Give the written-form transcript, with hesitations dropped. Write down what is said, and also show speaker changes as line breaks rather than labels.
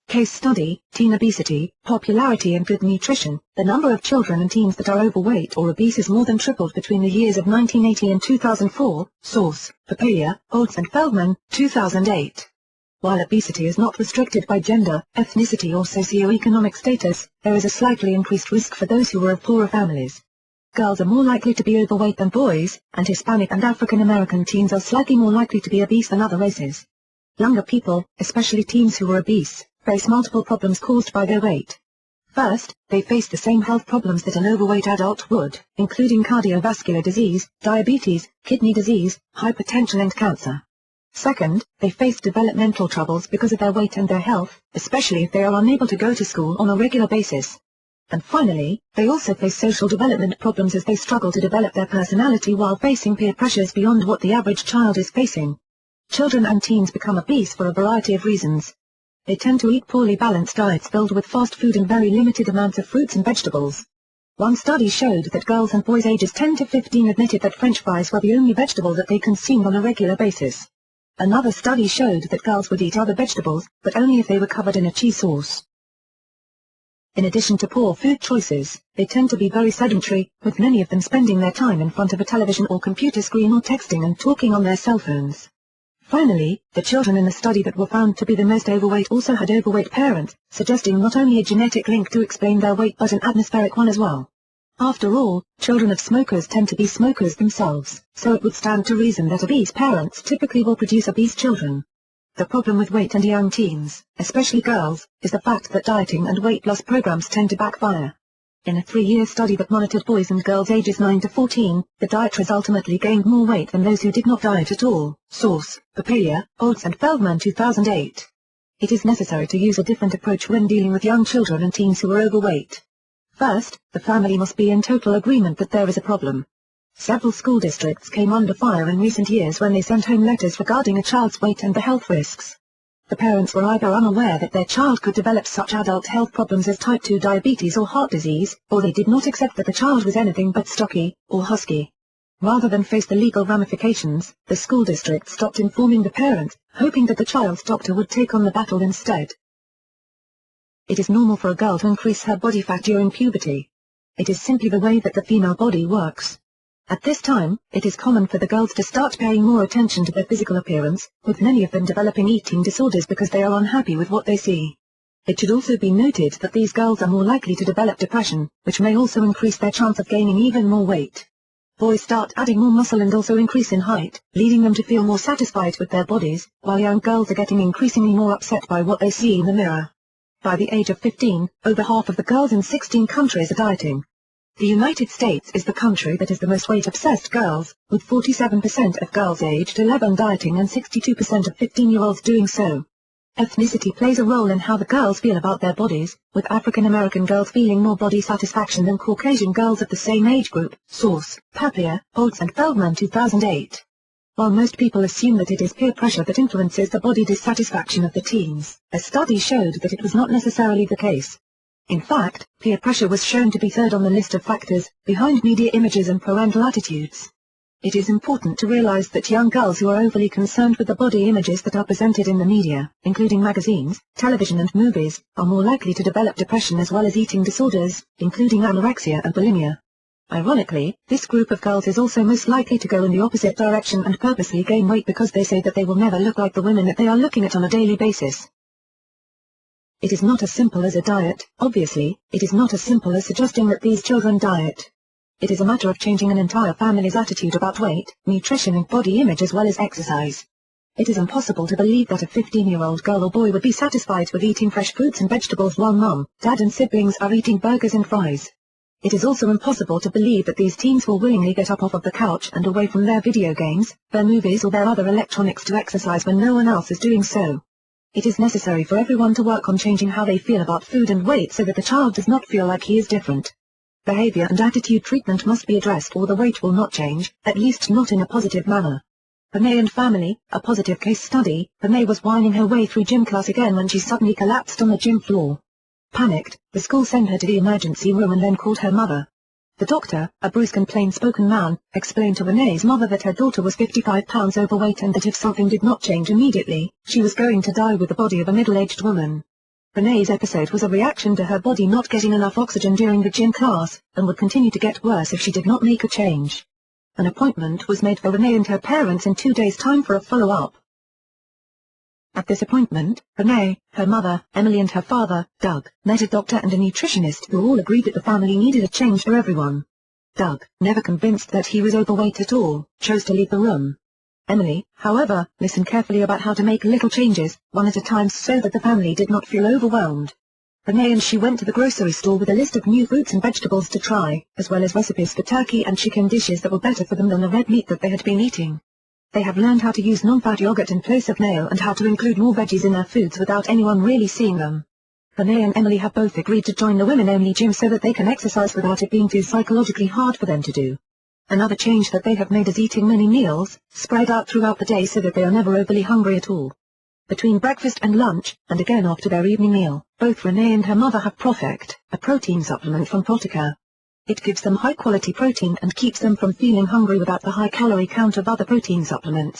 Case study, teen obesity, popularity and good nutrition. The number of children and teens that are overweight or obese has more than tripled between the years of 1980 and 2004. Source, PediagroR, Olds and Feldman, 2008. While obesity is not restricted by gender, ethnicity or socioeconomic status, there is a slightly increased risk for those who are of poorer families. Girls are more likely to be overweight than boys, and Hispanic and African American teens are slightly more likely to be obese than other races. Younger people, especially teens who are obese, face multiple problems caused by their weight. First, they face the same health problems that an overweight adult would, including cardiovascular disease, diabetes, kidney disease, hypertension and cancer. Second, they face developmental troubles because of their weight and their health, especially if they are unable to go to school on a regular basis. And finally, they also face social development problems as they struggle to develop their personality while facing peer pressures beyond what the average child is facing. Children and teens become obese for a variety of reasons. They tend to eat poorly balanced diets filled with fast food and very limited amounts of fruits and vegetables. One study showed that girls and boys ages 10 to 15 admitted that French fries were the only vegetable that they consumed on a regular basis. Another study showed that girls would eat other vegetables, but only if they were covered in a cheese sauce. In addition to poor food choices, they tend to be very sedentary, with many of them spending their time in front of a television or computer screen or texting and talking on their cell phones. Finally, the children in the study that were found to be the most overweight also had overweight parents, suggesting not only a genetic link to explain their weight but an atmospheric one as well. After all, children of smokers tend to be smokers themselves, so it would stand to reason that obese parents typically will produce obese children. The problem with weight and young teens, especially girls, is the fact that dieting and weight loss programs tend to backfire. In a 3-year study that monitored boys and girls ages 9 to 14, the dieters ultimately gained more weight than those who did not diet at all. Source, PediagroR, Olds and Feldman 2008. It is necessary to use a different approach when dealing with young children and teens who are overweight. First, the family must be in total agreement that there is a problem. Several school districts came under fire in recent years when they sent home letters regarding a child's weight and the health risks. The parents were either unaware that their child could develop such adult health problems as type 2 diabetes or heart disease, or they did not accept that the child was anything but stocky, or husky. Rather than face the legal ramifications, the school district stopped informing the parents, hoping that the child's doctor would take on the battle instead. It is normal for a girl to increase her body fat during puberty. It is simply the way that the female body works. At this time, it is common for the girls to start paying more attention to their physical appearance, with many of them developing eating disorders because they are unhappy with what they see. It should also be noted that these girls are more likely to develop depression, which may also increase their chance of gaining even more weight. Boys start adding more muscle and also increase in height, leading them to feel more satisfied with their bodies, while young girls are getting increasingly more upset by what they see in the mirror. By the age of 15, over half of the girls in 16 countries are dieting. The United States is the country that is the most weight-obsessed girls, with 47% of girls aged 11 dieting and 62% of 15-year-olds doing so. Ethnicity plays a role in how the girls feel about their bodies, with African American girls feeling more body satisfaction than Caucasian girls of the same age group. Source, PediagroR, Olds and Feldman 2008. While most people assume that it is peer pressure that influences the body dissatisfaction of the teens, a study showed that it was not necessarily the case. In fact, peer pressure was shown to be third on the list of factors, behind media images and parental attitudes. It is important to realize that young girls who are overly concerned with the body images that are presented in the media, including magazines, television and movies, are more likely to develop depression as well as eating disorders, including anorexia and bulimia. Ironically, this group of girls is also most likely to go in the opposite direction and purposely gain weight because they say that they will never look like the women that they are looking at on a daily basis. It is not as simple as a diet, obviously. It is not as simple as suggesting that these children diet. It is a matter of changing an entire family's attitude about weight, nutrition and body image as well as exercise. It is impossible to believe that a 15-year-old girl or boy would be satisfied with eating fresh fruits and vegetables while mom, dad and siblings are eating burgers and fries. It is also impossible to believe that these teens will willingly get up off of the couch and away from their video games, their movies or their other electronics to exercise when no one else is doing so. It is necessary for everyone to work on changing how they feel about food and weight so that the child does not feel like he is different. Behavior and attitude treatment must be addressed or the weight will not change, at least not in a positive manner. Pamay and family, a positive case study. Pamay was winding her way through gym class again when she suddenly collapsed on the gym floor. Panicked, the school sent her to the emergency room and then called her mother. The doctor, a brusque and plain-spoken man, explained to Renee's mother that her daughter was 55 pounds overweight and that if something did not change immediately, she was going to die with the body of a middle-aged woman. Renee's episode was a reaction to her body not getting enough oxygen during the gym class, and would continue to get worse if she did not make a change. An appointment was made for Renee and her parents in 2 days' time for a follow-up. At this appointment, Renee, her mother, Emily and her father, Doug, met a doctor and a nutritionist who all agreed that the family needed a change for everyone. Doug, never convinced that he was overweight at all, chose to leave the room. Emily, however, listened carefully about how to make little changes, one at a time so that the family did not feel overwhelmed. Renee and she went to the grocery store with a list of new fruits and vegetables to try, as well as recipes for turkey and chicken dishes that were better for them than the red meat that they had been eating. They have learned how to use non-fat yogurt in place of mayo and how to include more veggies in their foods without anyone really seeing them. Renee and Emily have both agreed to join the women-only gym so that they can exercise without it being too psychologically hard for them to do. Another change that they have made is eating many meals, spread out throughout the day so that they are never overly hungry at all. Between breakfast and lunch, and again after their evening meal, both Renee and her mother have ProfectR, a protein supplement from Protica. It gives them high-quality protein and keeps them from feeling hungry without the high-calorie count of other protein supplements.